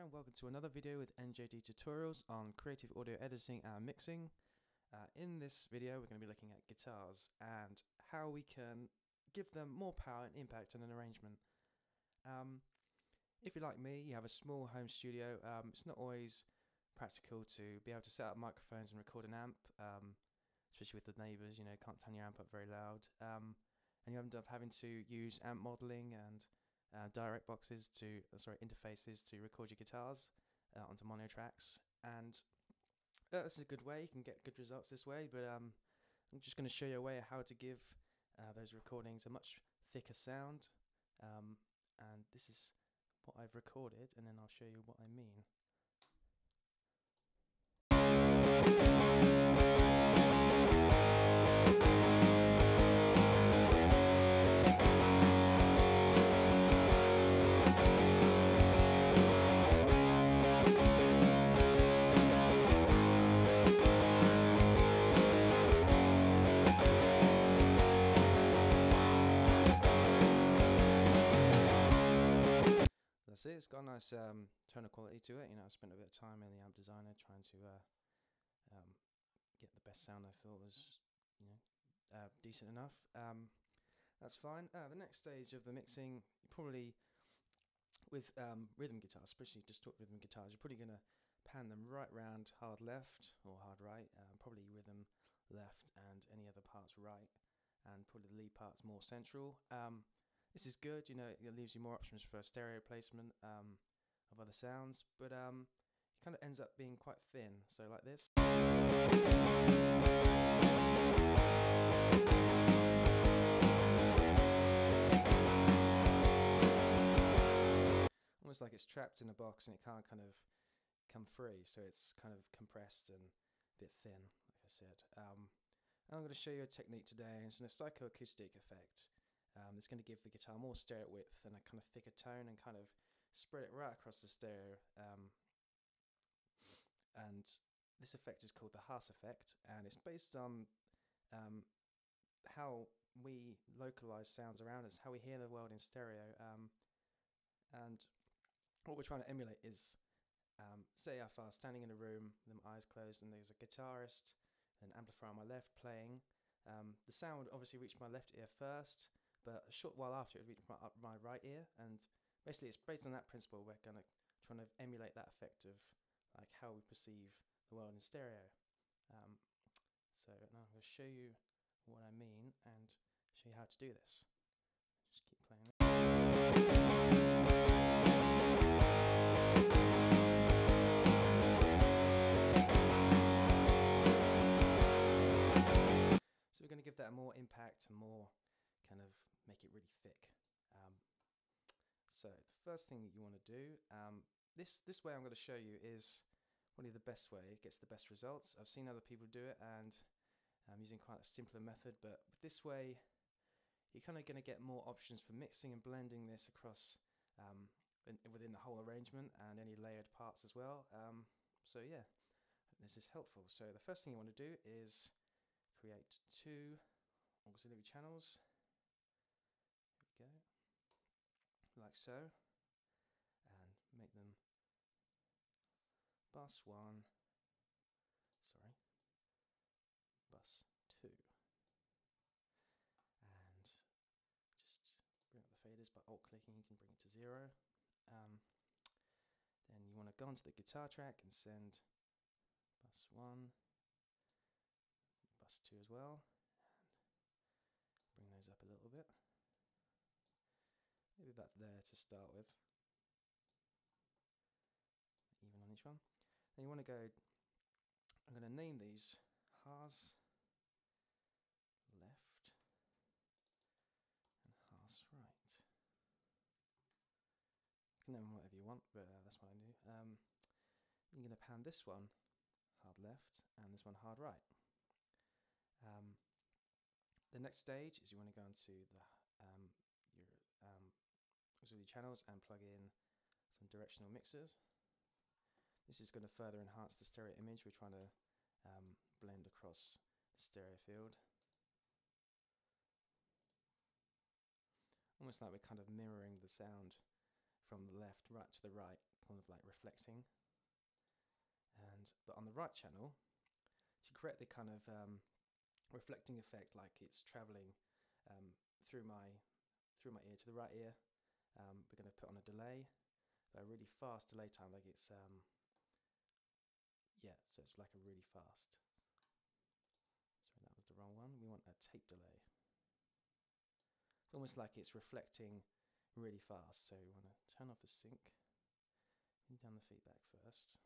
and welcome to another video with NJD Tutorials on creative audio editing and mixing. In this video we're going to be looking at guitars and how we can give them more power and impact in an arrangement. If you're like me, you have a small home studio, it's not always practical to be able to set up microphones and record an amp, especially with the neighbours, you know, can't turn your amp up very loud, and you end up having to use amp modelling and direct boxes to interfaces to record your guitars onto mono tracks, and this is a good way. You can get good results this way, but I'm just going to show you a way of how to give those recordings a much thicker sound, and this is what I've recorded, and then I'll show you what I mean. That's it. It's got a nice tone of quality to it. You know, I spent a bit of time in the amp designer trying to get the best sound I thought was, you know, decent enough. That's fine. The next stage of the mixing, probably with rhythm guitars, especially distorted rhythm guitars, you're probably going to pan them right round hard left or hard right, probably rhythm left and any other parts right, and probably the lead parts more central. This is good, you know, it leaves you more options for stereo placement of other sounds, but it kind of ends up being quite thin, so like this. Almost like it's trapped in a box and it can't kind of come free, so it's kind of compressed and a bit thin, like I said. And I'm going to show you a technique today. It's a psychoacoustic effect. It's going to give the guitar more stereo width and a kind of thicker tone and kind of spread it right across the stereo. And this effect is called the Haas effect, and it's based on how we localize sounds around us, how we hear the world in stereo. And what we're trying to emulate is, say if I was standing in a room with my eyes closed and there's a guitarist, an amplifier on my left playing, the sound would obviously reach my left ear first, but a short while after it would reach my right ear, and basically it's based on that principle. We're going to try to emulate that effect of like how we perceive the world in stereo. So now I'm going to show you what I mean and show you how to do this. Just keep playing it. So we're going to give that more impact and more kind of make it really thick. So the first thing that you want to do, this way I'm going to show you is probably the best way. It gets the best results. I've seen other people do it, and I'm using quite a simpler method, but with this way you're kind of going to get more options for mixing and blending this across within the whole arrangement and any layered parts as well. So yeah, this is helpful. So the first thing you want to do is create two auxiliary channels. Here we go, like so, and make them bus 1, bus 2, and just bring up the faders by alt clicking. You can bring it to 0. Then you want to go onto the guitar track and send bus 1, bus 2 as well, and bring those up a little bit, maybe about there to start with, even on each one. Then you want to go, I'm going to name these Haas left and Haas right. You can name them whatever you want, but that's what I do. You're going to pan this one hard left and this one hard right. The next stage is you want to go into your auxiliary channels and plug in some directional mixers. This is going to further enhance the stereo image. We're trying to blend across the stereo field, almost like we're kind of mirroring the sound from the left right to the right, kind of like reflecting. But on the right channel, to create the kind of reflecting effect, like it's traveling through my ear to the right ear, we're going to put on a delay, a really fast delay time, like it's yeah, so it's like a really fast. Sorry, that was the wrong one. We want a tape delay. It's almost like it's reflecting really fast. So we want to turn off the sync, bring down the feedback first.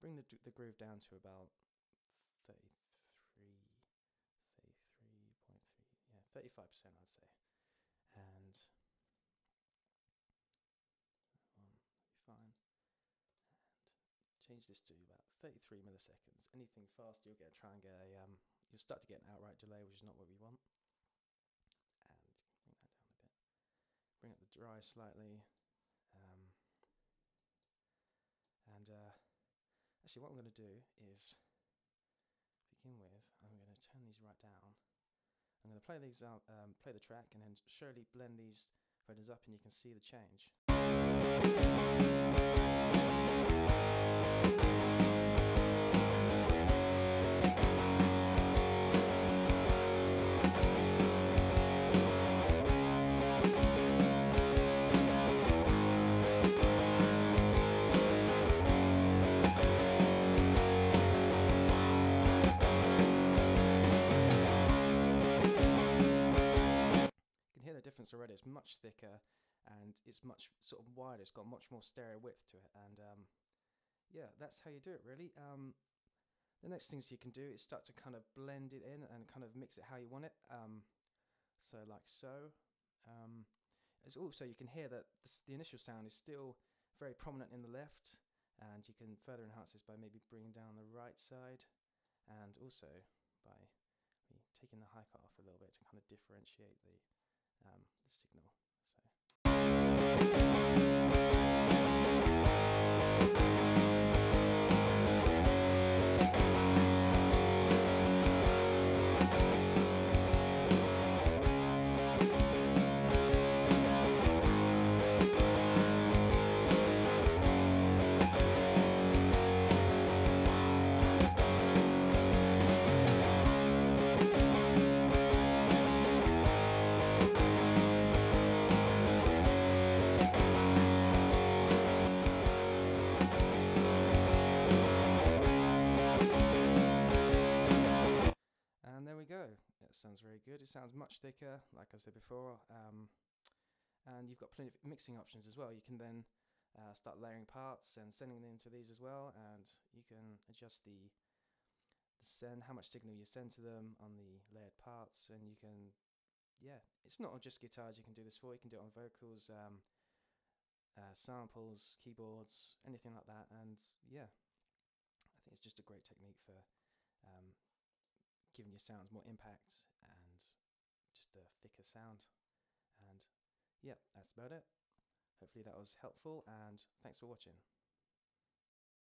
Bring the groove down to about 33.3, yeah, 35%, I'd say. And that'll be fine. And change this to about 33 milliseconds. Anything faster, you'll try and get a you'll start to get an outright delay, which is not what we want. And bring that down a bit. Bring up the dry slightly. Actually, what I'm going to do is, begin with, I'm going to turn these right down. I'm going to play these out, play the track, and then slowly blend these photos up, and you can see the change. Already, it's much thicker and it's much sort of wider. It's got much more stereo width to it, and yeah, that's how you do it, really. The next things you can do is start to kind of blend it in and kind of mix it how you want it. So like so. As also, you can hear that the initial sound is still very prominent in the left, and you can further enhance this by maybe bringing down the right side, and also by taking the high cut off a little bit to kind of differentiate the signal. And there we go. It sounds very good. It sounds much thicker, like I said before, and you've got plenty of mixing options as well. You can then start layering parts and sending them into these as well, and you can adjust the send, how much signal you send to them on the layered parts, and you can, yeah, it's not just guitars you can do this for. You can do it on vocals, samples, keyboards, anything like that. And yeah, I think it's just a great technique for giving your sounds more impact and just a thicker sound. And yeah, that's about it. Hopefully that was helpful, and thanks for watching.